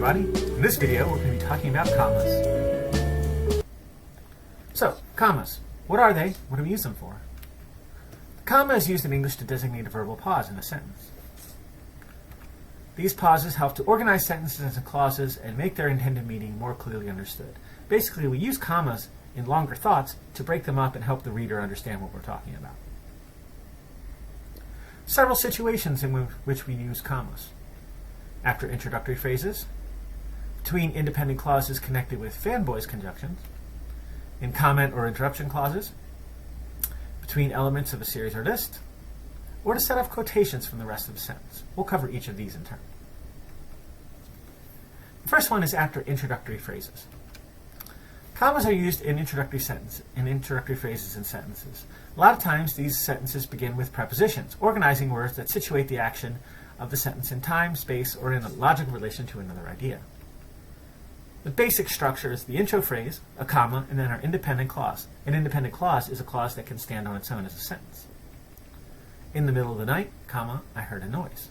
everybody. In this video, we're going to be talking about commas. So, commas. What are they? What do we use them for? The comma is used in English to designate a verbal pause in a sentence. These pauses help to organize sentences into clauses and make their intended meaning more clearly understood. Basically, we use commas in longer thoughts to break them up and help the reader understand what we're talking about. Several situations in which we use commas. After introductory phrases, between independent clauses connected with fanboys conjunctions, in comment or interruption clauses, between elements of a series or list, or to set off quotations from the rest of the sentence. We'll cover each of these in turn. The first one is after introductory phrases. Commas are used in introductory phrases in sentences. A lot of times these sentences begin with prepositions, organizing words that situate the action of the sentence in time, space, or in a logical relation to another idea. The basic structure is the intro phrase, a comma, and then our independent clause. An independent clause is a clause that can stand on its own as a sentence. In the middle of the night, comma, I heard a noise.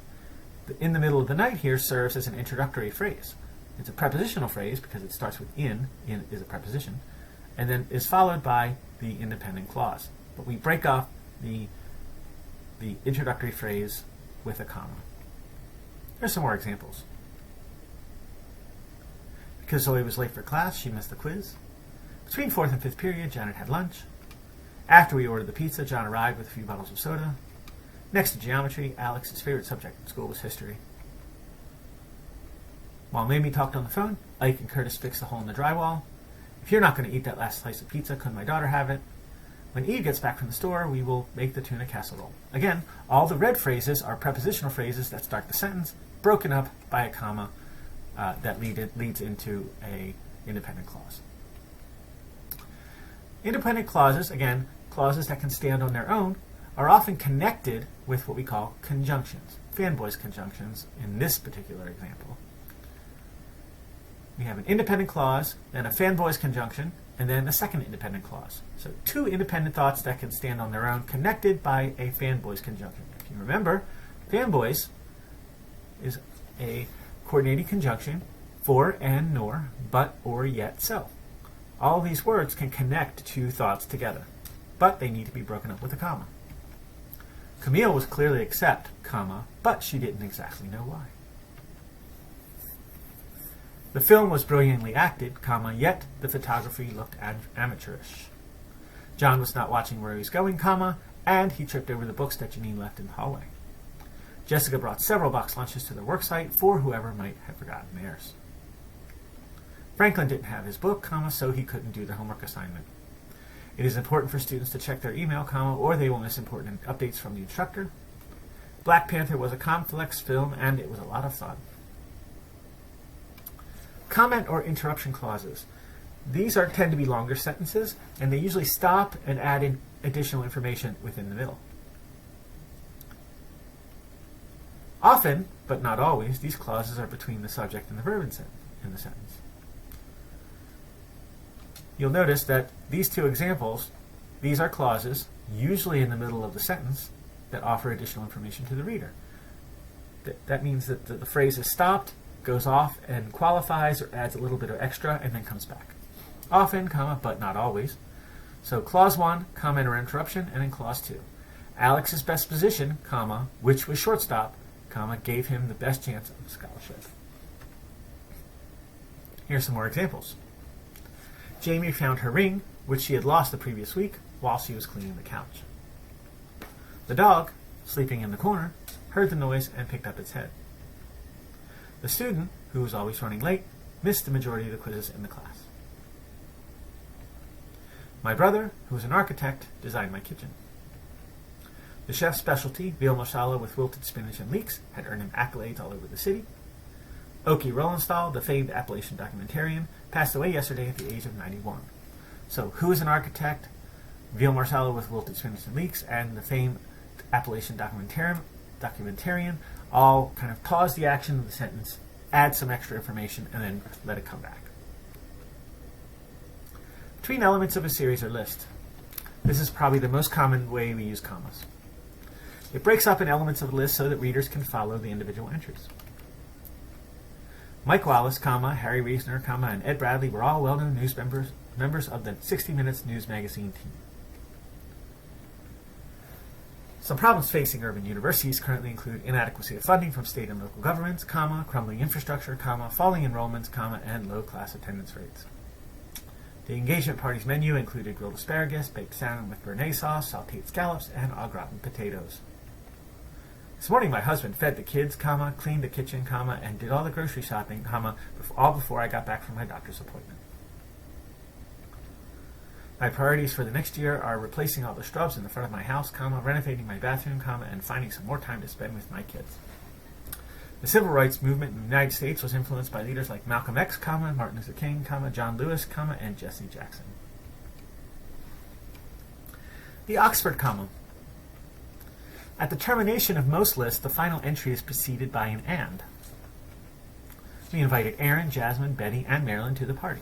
The in the middle of the night here serves as an introductory phrase. It's a prepositional phrase because it starts with in is a preposition, and then is followed by the independent clause. But we break off the introductory phrase with a comma. Here's some more examples. Because Zoe was late for class, she missed the quiz. Between 4th and 5th period, Janet had lunch. After we ordered the pizza, John arrived with a few bottles of soda. Next to geometry, Alex's favorite subject in school was history. While Mamie talked on the phone, Ike and Curtis fixed the hole in the drywall. If you're not going to eat that last slice of pizza, couldn't my daughter have it? When Eve gets back from the store, we will make the tuna casserole. Again, all the red phrases are prepositional phrases that start the sentence, broken up by a comma that leads into an independent clause. Independent clauses, again, clauses that can stand on their own, are often connected with what we call conjunctions, fanboys conjunctions in this particular example. We have an independent clause, then a fanboys conjunction, and then a second independent clause. So two independent thoughts that can stand on their own, connected by a fanboys conjunction. If you remember, fanboys is a coordinating conjunction for, and, nor, but, or, yet, so. All of these words can connect two thoughts together, but they need to be broken up with a comma. Camille was clearly upset, comma, but she didn't exactly know why. The film was brilliantly acted, comma, yet the photography looked amateurish. John was not watching where he was going, comma, and he tripped over the books that Janine left in the hallway. Jessica brought several box lunches to their work site for whoever might have forgotten theirs. Franklin didn't have his book, comma, so he couldn't do the homework assignment. It is important for students to check their email, comma, or they will miss important updates from the instructor. Black Panther was a complex film, and it was a lot of fun. Comment or interruption clauses. These tend to be longer sentences, and they usually stop and add in additional information within the middle. Often, but not always, these clauses are between the subject and the verb in the sentence. You'll notice that these two examples, these are clauses, usually in the middle of the sentence, that offer additional information to the reader. That means that the phrase is stopped, goes off and qualifies or adds a little bit of extra, and then comes back. Often, comma, but not always. So clause 1, comment or interruption, and in clause 2. Alex's best position, comma, which was shortstop, comma, gave him the best chance of scholarship. Here's some more examples. Jamie found her ring, which she had lost the previous week, while she was cleaning the couch. The dog, sleeping in the corner, heard the noise and picked up its head. The student, who was always running late, missed the majority of the quizzes in the class. My brother, who is an architect, designed my kitchen. The chef's specialty, veal marsala with wilted spinach and leeks, had earned him accolades all over the city. Oki Rollenstahl, the famed Appalachian documentarian, passed away yesterday at the age of 91. So, who is an architect, veal marsala with wilted spinach and leeks, and the famed Appalachian documentarian all kind of pause the action of the sentence, add some extra information, and then let it come back. Between elements of a series or list. This is probably the most common way we use commas. It breaks up in elements of a list so that readers can follow the individual entries. Mike Wallace, Harry Reasoner, and Ed Bradley were all well-known news members of the 60 Minutes news magazine team. Some problems facing urban universities currently include inadequacy of funding from state and local governments, crumbling infrastructure, falling enrollments, and low class attendance rates. The engagement party's menu included grilled asparagus, baked salmon with béarnaise sauce, sautéed scallops, and au gratin potatoes. This morning my husband fed the kids, cleaned the kitchen, and did all the grocery shopping, all before I got back from my doctor's appointment. My priorities for the next year are replacing all the shrubs in the front of my house, renovating my bathroom, and finding some more time to spend with my kids. The civil rights movement in the United States was influenced by leaders like Malcolm X, Martin Luther King, John Lewis, and Jesse Jackson. The Oxford comma. At the termination of most lists, the final entry is preceded by an and. We invited Aaron, Jasmine, Betty, and Marilyn to the party.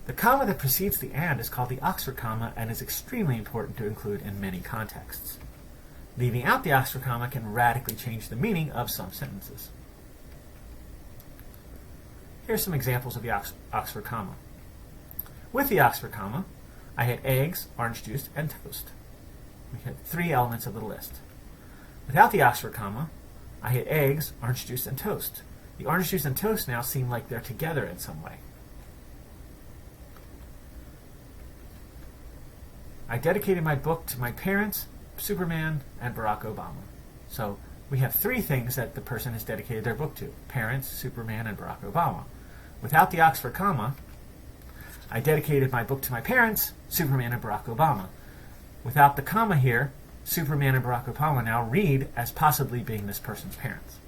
The comma that precedes the and is called the Oxford comma and is extremely important to include in many contexts. Leaving out the Oxford comma can radically change the meaning of some sentences. Here are some examples of the Oxford comma. With the Oxford comma, I had eggs, orange juice, and toast. We had 3 elements of the list. Without the Oxford comma, I had eggs, orange juice, and toast. The orange juice and toast now seem like they're together in some way. I dedicated my book to my parents, Superman, and Barack Obama. So we have 3 things that the person has dedicated their book to: parents, Superman, and Barack Obama. Without the Oxford comma, I dedicated my book to my parents, Superman, and Barack Obama. Without the comma here, Superman and Barack Obama now read as possibly being this person's parents.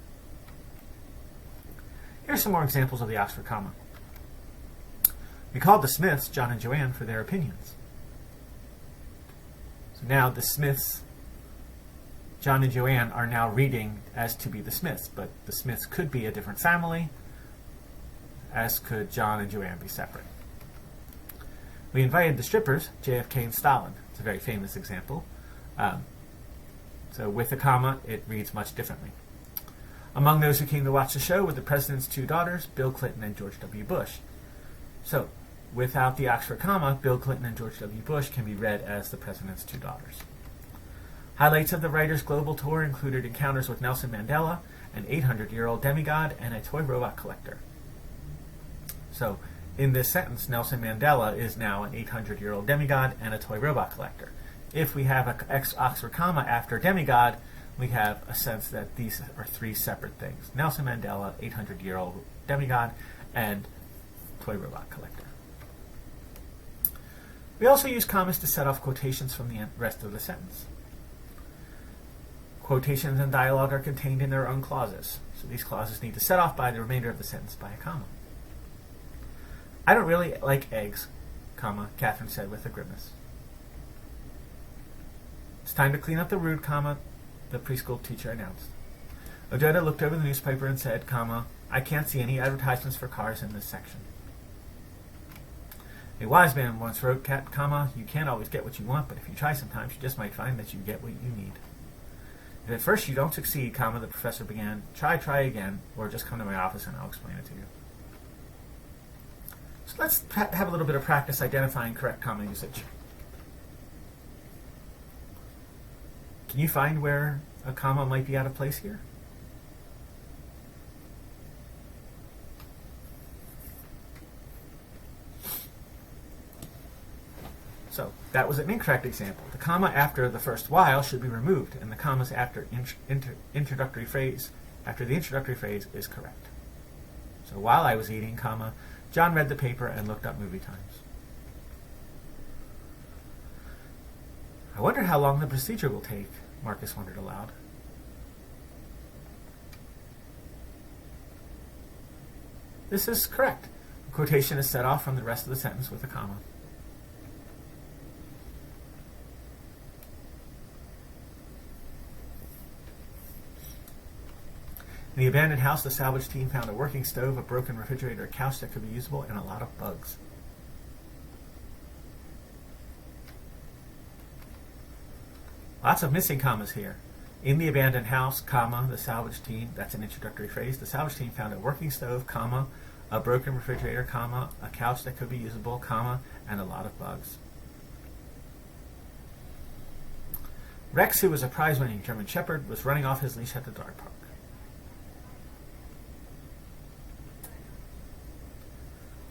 Here's some more examples of the Oxford comma. We called the Smiths John and Joanne for their opinions. So now the Smiths, John and Joanne, are now reading as to be the Smiths, but the Smiths could be a different family, as could John and Joanne be separate. We invited the strippers, JFK and Stalin. It's a very famous example. So with a comma, it reads much differently. Among those who came to watch the show were the president's 2 daughters, Bill Clinton and George W. Bush. So, without the Oxford comma, Bill Clinton and George W. Bush can be read as the president's 2 daughters. Highlights of the writer's global tour included encounters with Nelson Mandela, an 800-year-old demigod, and a toy robot collector. So, in this sentence, Nelson Mandela is now an 800-year-old demigod and a toy robot collector. If we have an Oxford comma after demigod, we have a sense that these are 3 separate things: Nelson Mandela, 800-year-old demigod, and toy robot collector. We also use commas to set off quotations from the rest of the sentence. Quotations and dialogue are contained in their own clauses, so these clauses need to set off by the remainder of the sentence by a comma. I don't really like eggs, Catherine said with a grimace. It's time to clean up the room, the preschool teacher announced. Odetta looked over the newspaper and said, I can't see any advertisements for cars in this section. A wise man once wrote, you can't always get what you want, but if you try sometimes, you just might find that you get what you need. If at first you don't succeed, the professor began, try again, or just come to my office and I'll explain it to you. So let's have a little bit of practice identifying correct comma usage. Can you find where a comma might be out of place here? So that was an incorrect example. The comma after the first while should be removed, and the commas after introductory phrase is correct. So while I was eating, John read the paper and looked up movie times. I wonder how long the procedure will take, Marcus wondered aloud. This is correct. The quotation is set off from the rest of the sentence with a comma. In the abandoned house, the salvage team found a working stove, a broken refrigerator, a couch that could be usable, and a lot of bugs. Lots of missing commas here. In the abandoned house, comma, the salvage team, that's an introductory phrase, the salvage team found a working stove, comma, a broken refrigerator, comma, a couch that could be usable, comma, and a lot of bugs. Rex, who was a prize-winning German Shepherd, was running off his leash at the dog park.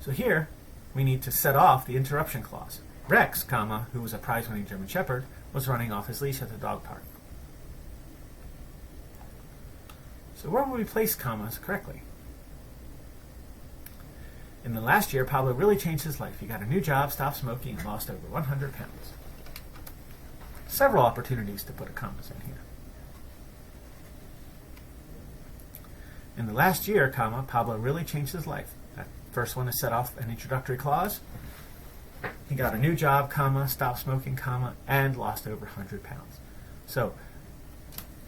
So here, we need to set off the interruption clause. Rex, comma, who was a prize-winning German Shepherd, was running off his leash at the dog park. So where will we place commas correctly? In the last year, Pablo really changed his life. He got a new job, stopped smoking, and lost over 100 pounds. Several opportunities to put a commas in here. In the last year, comma, Pablo really changed his life. That first one is set off an introductory clause. He got a new job, comma, stopped smoking, comma, and lost over 100 pounds. So,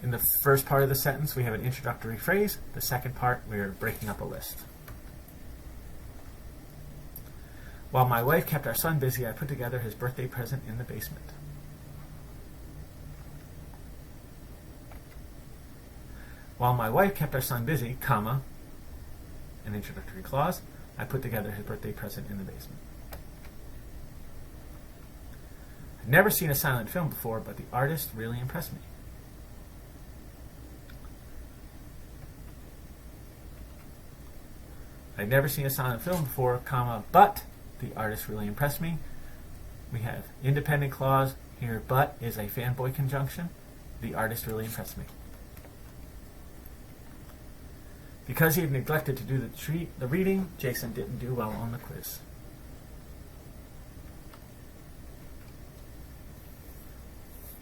in the first part of the sentence, we have an introductory phrase. The second part, we're breaking up a list. While my wife kept our son busy, I put together his birthday present in the basement. While my wife kept our son busy, comma, an introductory clause, I put together his birthday present in the basement. I've never seen a silent film before, but the artist really impressed me. I've never seen a silent film before, comma, but the artist really impressed me. We have independent clause here, but is a fanboy conjunction. The artist really impressed me. Because he had neglected to do the reading, Jason didn't do well on the quiz.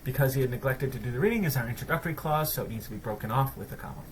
Because he had neglected to do the reading is our introductory clause, so it needs to be broken off with a comma.